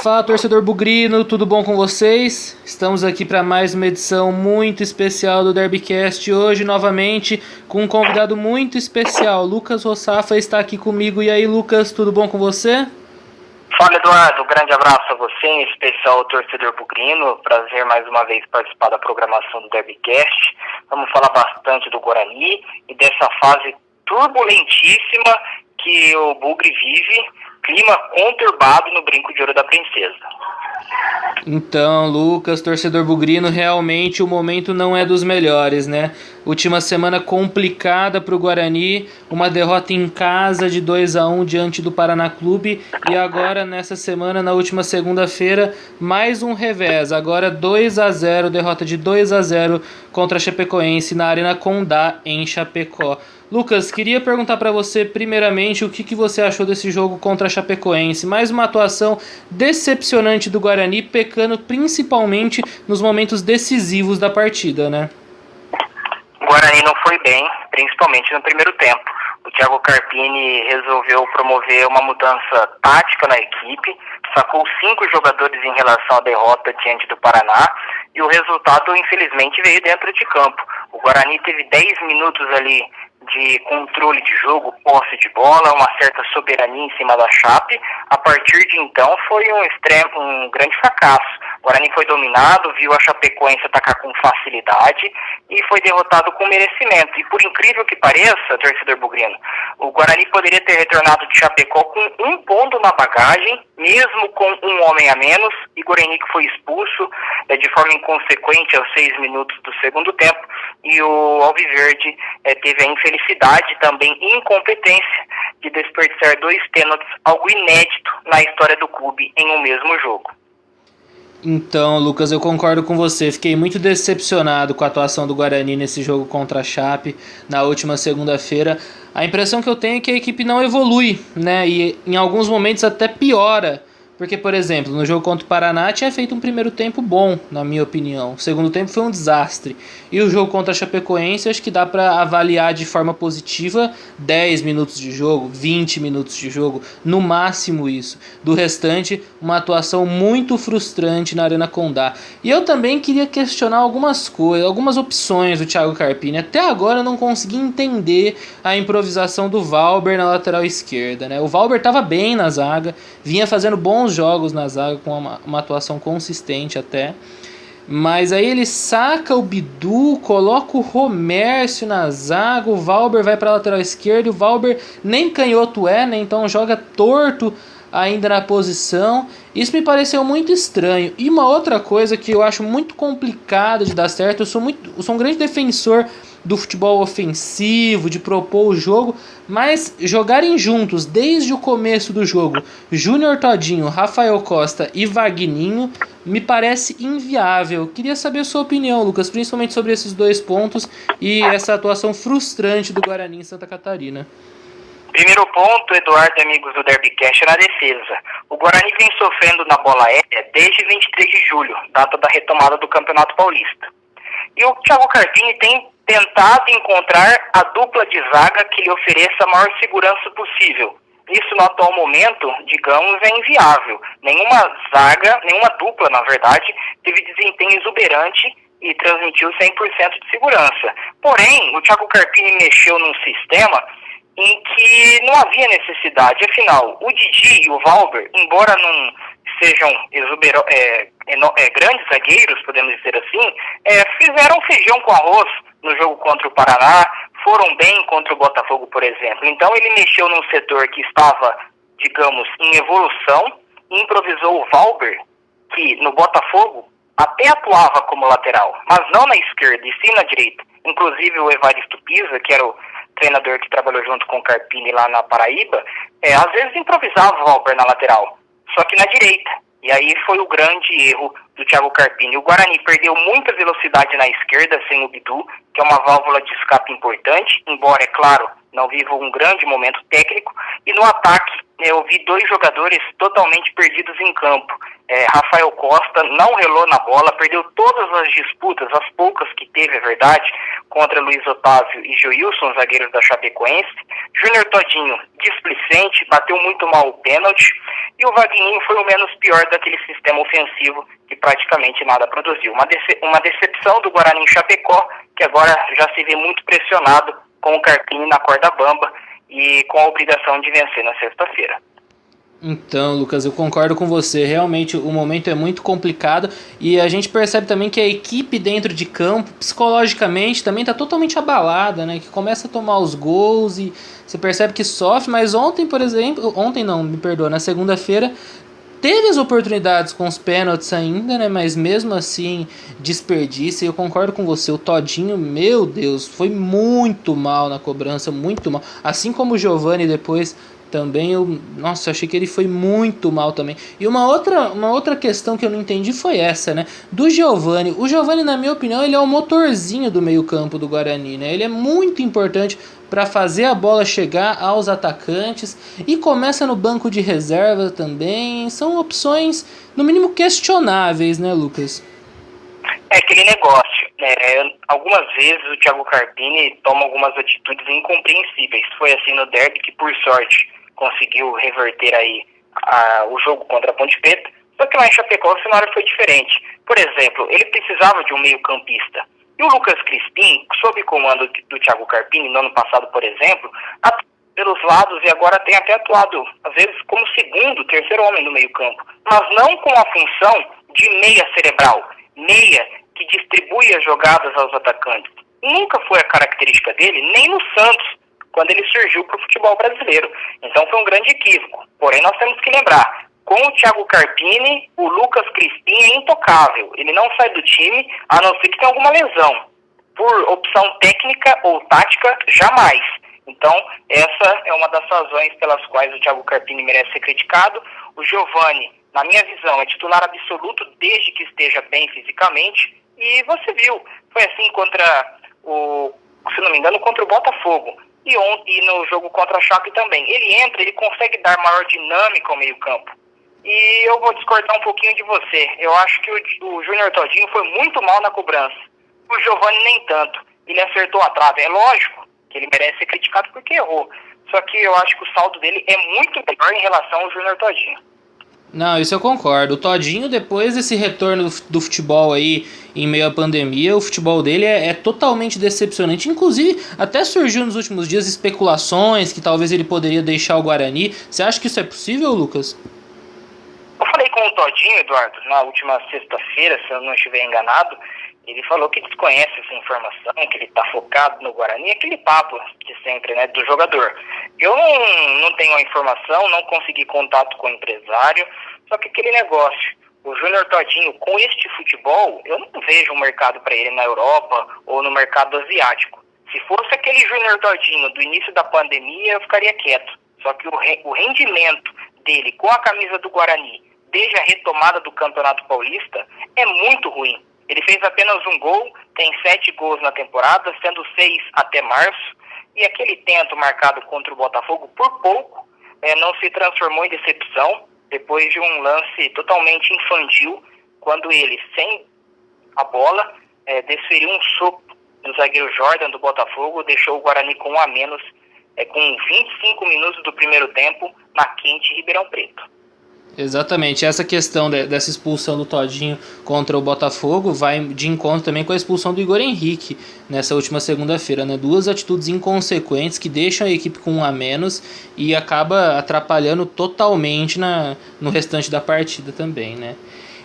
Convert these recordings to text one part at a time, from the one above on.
Fala, torcedor bugrino, tudo bom com vocês? Estamos aqui para mais uma edição muito especial do Derbycast, hoje novamente com um convidado muito especial. Lucas Rossafa está aqui comigo. E aí, Lucas, tudo bom com você? Fala, Eduardo, um grande abraço a você, em especial ao torcedor bugrino. Prazer mais uma vez participar da programação do Derbycast. Vamos falar bastante do Guarani e dessa fase turbulentíssima que o Bugre vive, clima conturbado no Brinco de Ouro da Princesa. Então, Lucas, torcedor bugrino, realmente o momento não é dos melhores, né? Última semana complicada para o Guarani, uma derrota em casa de 2-1 diante do Paraná Clube, e agora nessa semana, na última segunda-feira, mais um revés, agora 2-0, derrota de 2-0 contra a Chapecoense na Arena Condá, em Chapecó. Lucas, queria perguntar para você primeiramente o que você achou desse jogo contra a Chapecoense. Mais uma atuação decepcionante do Guarani, pecando principalmente nos momentos decisivos da partida, né? O Guarani não foi bem, principalmente no primeiro tempo. O Thiago Carpini resolveu promover uma mudança tática na equipe, sacou 5 jogadores em relação à derrota diante do Paraná, e o resultado, infelizmente, veio dentro de campo. O Guarani teve 10 minutos ali de controle de jogo, posse de bola, uma certa soberania em cima da Chape. A partir de então foi um grande fracasso. O Guarani foi dominado, viu a Chapecoense atacar com facilidade e foi derrotado com merecimento. E por incrível que pareça, torcedor bugrino, o Guarani poderia ter retornado de Chapecó com 1 ponto na bagagem, mesmo com um homem a menos, e Gorenik foi expulso de forma inconsequente aos 6 minutos do segundo tempo, e o Alviverde teve a infelicidade, também incompetência, de desperdiçar 2 pênaltis, algo inédito na história do clube em um mesmo jogo. Então, Lucas, eu concordo com você. Fiquei muito decepcionado com a atuação do Guarani nesse jogo contra a Chape na última segunda-feira. A impressão que eu tenho é que a equipe não evolui, né? E em alguns momentos até piora. Porque, por exemplo, no jogo contra o Paraná tinha feito um primeiro tempo bom, na minha opinião. O segundo tempo foi um desastre. E o jogo contra a Chapecoense, acho que dá para avaliar de forma positiva 10 minutos de jogo, 20 minutos de jogo, no máximo isso. Do restante, uma atuação muito frustrante na Arena Condá. E eu também queria questionar algumas coisas, algumas opções do Thiago Carpini. Até agora eu não consegui entender a improvisação do Valber na lateral esquerda, né? O Valber estava bem na zaga, vinha fazendo bons jogos na zaga, com uma atuação consistente até, mas aí ele saca o Bidu, coloca o Romércio na zaga, o Valber vai para a lateral esquerda, e o Valber nem canhoto né? Então joga torto ainda na posição. Isso me pareceu muito estranho. E uma outra coisa que eu acho muito complicada de dar certo, eu sou um grande defensor do futebol ofensivo, de propor o jogo, mas jogarem juntos desde o começo do jogo Júnior Todinho, Rafael Costa e Vagninho me parece inviável. Queria saber a sua opinião, Lucas, principalmente sobre esses 2 pontos e essa atuação frustrante do Guarani em Santa Catarina. Primeiro ponto, Eduardo e amigos do Derbycast, é na defesa. O Guarani vem sofrendo na bola aérea desde 23 de julho, data da retomada do Campeonato Paulista. E o Thiago Carpini tem tentado encontrar a dupla de zaga que lhe ofereça a maior segurança possível. Isso, no atual momento, digamos, é inviável. Nenhuma zaga, nenhuma dupla, na verdade, teve desempenho exuberante e transmitiu 100% de segurança. Porém, o Thiago Carpini mexeu num sistema em que não havia necessidade. Afinal, o Didi e o Valber, embora não sejam grandes zagueiros, podemos dizer assim, fizeram feijão com arroz no jogo contra o Paraná, foram bem contra o Botafogo, por exemplo. Então ele mexeu num setor que estava, digamos, em evolução, e improvisou o Valber, que no Botafogo até atuava como lateral, mas não na esquerda, e sim na direita. Inclusive o Evaristo Pisa, que era o treinador que trabalhou junto com o Carpini lá na Paraíba, às vezes improvisava o Valber na lateral, só que na direita. E aí foi o grande erro do Thiago Carpini. O Guarani perdeu muita velocidade na esquerda sem o Bidu, que é uma válvula de escape importante, embora, é claro, não viva um grande momento técnico. E no ataque, eu vi dois jogadores totalmente perdidos em campo. Rafael Costa não relou na bola, perdeu todas as disputas, as poucas que teve, é verdade, contra Luiz Otávio e Joilson, zagueiros da Chapecoense. Júnior Todinho, displicente, bateu muito mal o pênalti. E o Vagninho foi o menos pior daquele sistema ofensivo que praticamente nada produziu. Uma decepção do Guarani em Chapecó, que agora já se vê muito pressionado com o Carpini na corda bamba e com a obrigação de vencer na sexta-feira. Então, Lucas, eu concordo com você. Realmente o momento é muito complicado e a gente percebe também que a equipe dentro de campo, psicologicamente, também está totalmente abalada, né? Que começa a tomar os gols e você percebe que sofre, mas ontem, por exemplo, na segunda-feira, teve as oportunidades com os pênaltis ainda, né? Mas mesmo assim, desperdício. E eu concordo com você. O Todinho, meu Deus, foi muito mal na cobrança, muito mal. Assim como o Giovani depois também. Eu achei que ele foi muito mal também. E uma outra questão que eu não entendi foi essa, né? Do Giovani. O Giovani, na minha opinião, ele é o motorzinho do meio-campo do Guarani, né? Ele é muito importante para fazer a bola chegar aos atacantes e começa no banco de reserva também. São opções, no mínimo, questionáveis, né, Lucas? É aquele negócio. Algumas vezes o Thiago Carpini toma algumas atitudes incompreensíveis. Foi assim no derby, que por sorte conseguiu reverter aí o jogo contra a Ponte Preta. Só que lá em Chapecó o cenário foi diferente. Por exemplo, ele precisava de um meio-campista. E o Lucas Crispim, sob comando do Thiago Carpini, no ano passado, por exemplo, atuou pelos lados e agora tem até atuado, às vezes, como segundo, terceiro homem no meio-campo. Mas não com a função de meia cerebral, meia que distribui as jogadas aos atacantes. Nunca foi a característica dele, nem no Santos, quando ele surgiu para o futebol brasileiro. Então foi um grande equívoco. Porém, nós temos que lembrar, com o Thiago Carpini, o Lucas Crispim é intocável. Ele não sai do time, a não ser que tenha alguma lesão. Por opção técnica ou tática, jamais. Então, essa é uma das razões pelas quais o Thiago Carpini merece ser criticado. O Giovani, na minha visão, é titular absoluto desde que esteja bem fisicamente. E você viu, foi assim contra se não me engano, contra o Botafogo. E no jogo contra a Chape também. Ele entra, ele consegue dar maior dinâmica ao meio-campo. E eu vou discordar um pouquinho de você. Eu acho que o Júnior Todinho foi muito mal na cobrança. O Giovani nem tanto. Ele acertou a trave. É lógico que ele merece ser criticado porque errou. Só que eu acho que o saldo dele é muito melhor em relação ao Júnior Todinho. Não, isso eu concordo. O Todinho, depois desse retorno do futebol aí em meio à pandemia, o futebol dele é totalmente decepcionante. Inclusive, até surgiu nos últimos dias especulações que talvez ele poderia deixar o Guarani. Você acha que isso é possível, Lucas? Eu falei com o Todinho, Eduardo, na última sexta-feira, se eu não estiver enganado. Ele falou que desconhece essa informação, que ele está focado no Guarani, aquele papo de sempre, né, do jogador. Eu não tenho a informação, não consegui contato com o empresário, só que aquele negócio, o Júnior Todinho, com este futebol, eu não vejo um mercado para ele na Europa ou no mercado asiático. Se fosse aquele Júnior Todinho do início da pandemia, eu ficaria quieto. Só que o rendimento dele com a camisa do Guarani, desde a retomada do Campeonato Paulista, é muito ruim. Ele fez apenas um gol, tem 7 gols na temporada, sendo 6 até março. E aquele tento marcado contra o Botafogo, por pouco, não se transformou em decepção, depois de um lance totalmente infantil, quando ele, sem a bola, desferiu um soco no zagueiro Jordan do Botafogo, deixou o Guarani com 1 a menos, com 25 minutos do primeiro tempo, na quente Ribeirão Preto. Exatamente, essa questão dessa expulsão do Todinho contra o Botafogo vai de encontro também com a expulsão do Igor Henrique nessa última segunda-feira, né? 2 atitudes inconsequentes que deixam a equipe com 1 a menos e acaba atrapalhando totalmente no restante da partida também, né?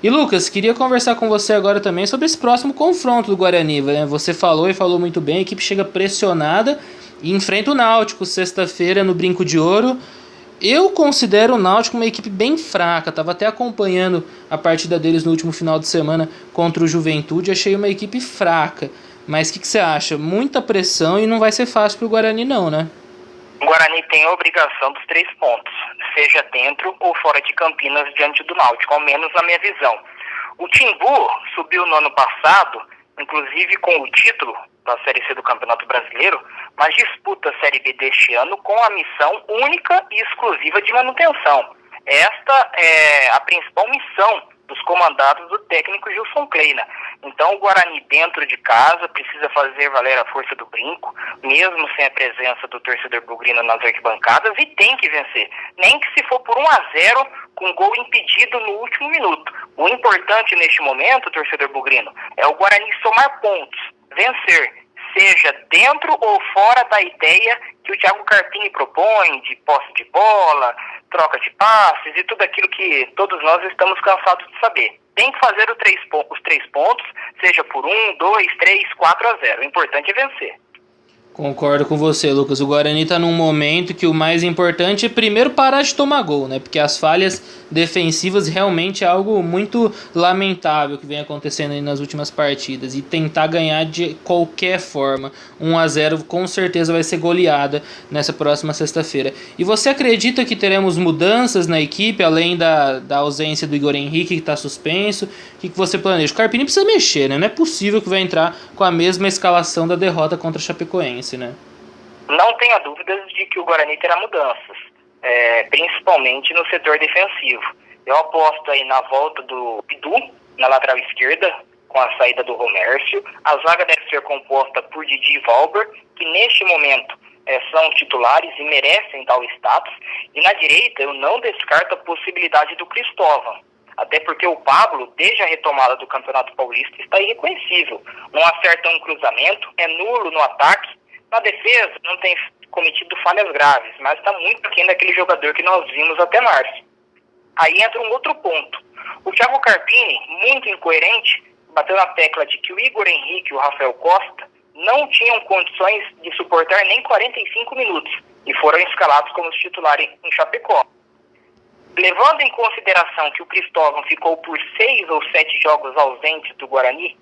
E Lucas, queria conversar com você agora também sobre esse próximo confronto do Guarani, né? Você falou e falou muito bem, a equipe chega pressionada e enfrenta o Náutico sexta-feira no Brinco de Ouro. Eu considero o Náutico uma equipe bem fraca, estava até acompanhando a partida deles no último final de semana contra o Juventude, achei uma equipe fraca. Mas o que você acha? Muita pressão e não vai ser fácil para o Guarani não, né? O Guarani tem a obrigação dos 3 pontos, seja dentro ou fora de Campinas diante do Náutico, ao menos na minha visão. O Timbu subiu no ano passado inclusive com o título da Série C do Campeonato Brasileiro, mas disputa a Série B deste ano com a missão única e exclusiva de manutenção. Esta é a principal missão dos comandados do técnico Gilson Kleina. Então o Guarani dentro de casa precisa fazer valer a força do brinco, mesmo sem a presença do torcedor bugrino nas arquibancadas, e tem que vencer, nem que se for por 1-0 com gol impedido no último minuto. O importante neste momento, torcedor bugrino, é o Guarani somar pontos, vencer, seja dentro ou fora da ideia que o Thiago Carpini propõe, de posse de bola, troca de passes e tudo aquilo que todos nós estamos cansados de saber. Tem que fazer os 3 pontos, seja por 1, 2, 3, 4-0. O importante é vencer. Concordo com você, Lucas. O Guarani está num momento que o mais importante é primeiro parar de tomar gol, né? Porque as falhas defensivas realmente é algo muito lamentável que vem acontecendo aí nas últimas partidas. E tentar ganhar de qualquer forma. 1-0 com certeza vai ser goleada nessa próxima sexta-feira. E você acredita que teremos mudanças na equipe, além da ausência do Igor Henrique, que está suspenso? O que você planeja? O Carpini precisa mexer, né? Não é possível que vai entrar com a mesma escalação da derrota contra a Chapecoense, né? Não tenha dúvidas de que o Guarani terá mudanças, principalmente no setor defensivo. Eu aposto aí na volta do Pidu na lateral esquerda, com a saída do Romércio. A zaga deve ser composta por Didi e Valber, que neste momento são titulares e merecem tal status. E na direita eu não descarto a possibilidade do Cristóvão, até porque o Pablo, desde a retomada do Campeonato Paulista, está irreconhecível. Não acerta um cruzamento, é nulo no ataque. Na defesa, não tem cometido falhas graves, mas está muito aquém daquele jogador que nós vimos até março. Aí entra um outro ponto. O Thiago Carpini, muito incoerente, bateu na tecla de que o Igor Henrique e o Rafael Costa não tinham condições de suportar nem 45 minutos e foram escalados como titulares em Chapecó. Levando em consideração que o Cristóvão ficou por 6 ou 7 jogos ausentes do Guarani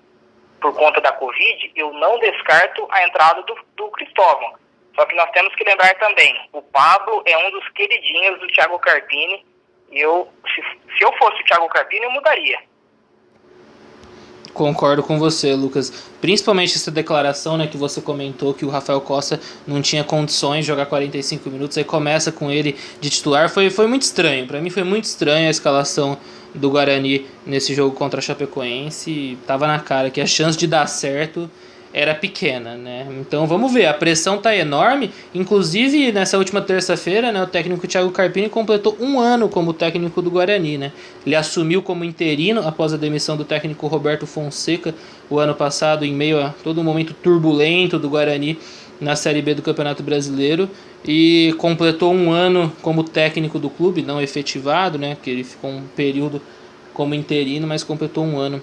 por conta da Covid, eu não descarto a entrada do Cristóvão. Só que nós temos que lembrar também, o Pablo é um dos queridinhos do Thiago Carpini. E se eu fosse o Thiago Carpini, eu mudaria. Concordo com você, Lucas. Principalmente essa declaração, né, que você comentou, que o Rafael Costa não tinha condições de jogar 45 minutos, aí começa com ele de titular. Foi muito estranho. Para mim foi muito estranho a escalação do Guarani nesse jogo contra a Chapecoense. Tava na cara que a chance de dar certo era pequena, né? Então vamos ver, a pressão tá enorme. Inclusive nessa última terça-feira, né, o técnico Thiago Carpini completou 1 ano como técnico do Guarani, né? Ele assumiu como interino após a demissão do técnico Roberto Fonseca o ano passado, em meio a todo um momento turbulento do Guarani na Série B do Campeonato Brasileiro, e completou 1 ano como técnico do clube, não efetivado, né? Que ele ficou um período como interino, mas completou 1 ano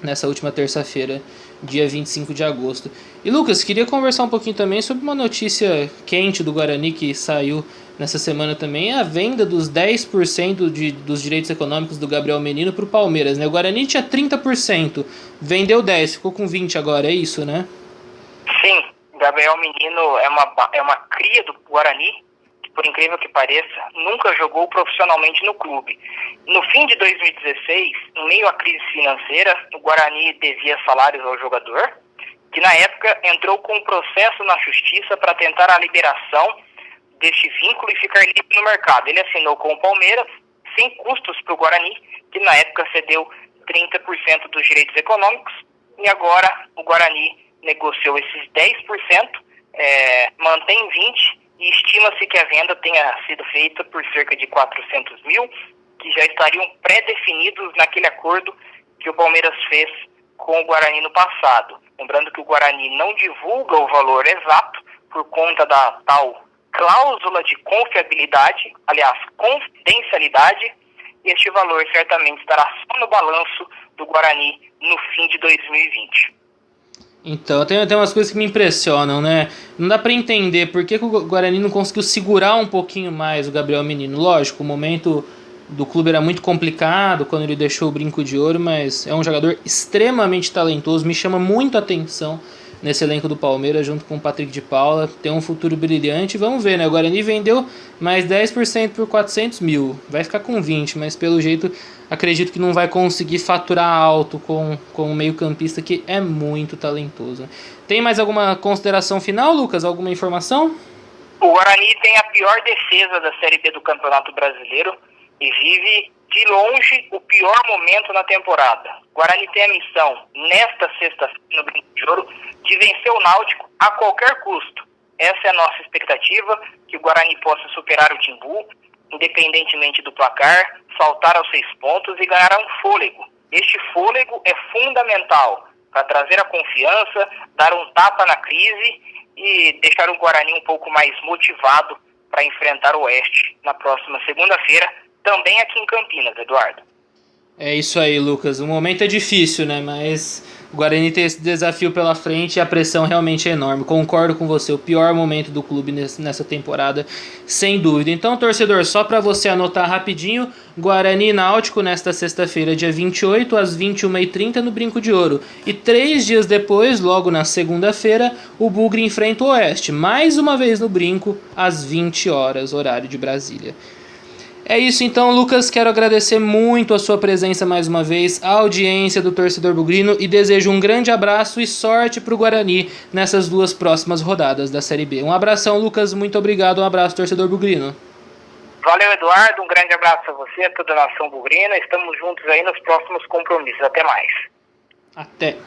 nessa última terça-feira, dia 25 de agosto. E Lucas, queria conversar um pouquinho também sobre uma notícia quente do Guarani que saiu nessa semana também, a venda dos 10% dos direitos econômicos do Gabriel Menino para o Palmeiras, né? O Guarani tinha 30%, vendeu 10%, ficou com 20% agora, é isso, né? Sim, Gabriel Menino é uma cria do Guarani, que por incrível que pareça, nunca jogou profissionalmente no clube. No fim de 2016, em meio à crise financeira, o Guarani devia salários ao jogador, que na época entrou com um processo na justiça para tentar a liberação deste vínculo e ficar livre no mercado. Ele assinou com o Palmeiras, sem custos para o Guarani, que na época cedeu 30% dos direitos econômicos, e agora o Guarani negociou esses 10%, mantém 20%, e estima-se que a venda tenha sido feita por cerca de 400 mil, que já estariam pré-definidos naquele acordo que o Palmeiras fez com o Guarani no passado. Lembrando que o Guarani não divulga o valor exato por conta da tal cláusula de confiabilidade, aliás, confidencialidade, e este valor certamente estará só no balanço do Guarani no fim de 2020. Então, tem umas coisas que me impressionam, né? Não dá pra entender por que o Guarani não conseguiu segurar um pouquinho mais o Gabriel Menino. Lógico, o momento do clube era muito complicado quando ele deixou o brinco de ouro, mas é um jogador extremamente talentoso, me chama muito a atenção nesse elenco do Palmeiras, junto com o Patrick de Paula, tem um futuro brilhante. Vamos ver, né? O Guarani vendeu mais 10% por 400 mil, vai ficar com 20, mas pelo jeito acredito que não vai conseguir faturar alto com um meio campista que é muito talentoso. Tem mais alguma consideração final, Lucas? Alguma informação? O Guarani tem a pior defesa da Série B do Campeonato Brasileiro e vive, de longe, o pior momento na temporada. O Guarani tem a missão, nesta sexta-feira, no Brinco de Ouro, de vencer o Náutico a qualquer custo. Essa é a nossa expectativa, que o Guarani possa superar o Timbu, independentemente do placar, saltar aos 6 pontos e ganhar um fôlego. Este fôlego é fundamental para trazer a confiança, dar um tapa na crise e deixar o Guarani um pouco mais motivado para enfrentar o Oeste na próxima segunda-feira, também aqui em Campinas, Eduardo. É isso aí, Lucas. O momento é difícil, né? Mas o Guarani tem esse desafio pela frente e a pressão realmente é enorme. Concordo com você, o pior momento do clube nessa temporada, sem dúvida. Então, torcedor, só para você anotar rapidinho, Guarani e Náutico nesta sexta-feira, dia 28, às 21h30 no Brinco de Ouro. E 3 dias depois, logo na segunda-feira, o Bugre enfrenta o Oeste, mais uma vez no Brinco, às 20 horas, horário de Brasília. É isso então, Lucas, quero agradecer muito a sua presença mais uma vez, a audiência do torcedor bugrino e desejo um grande abraço e sorte para o Guarani nessas 2 próximas rodadas da Série B. Um abração, Lucas, muito obrigado, um abraço, torcedor bugrino. Valeu, Eduardo, um grande abraço a você, a toda a nação bugrina, estamos juntos aí nos próximos compromissos, até mais. Até.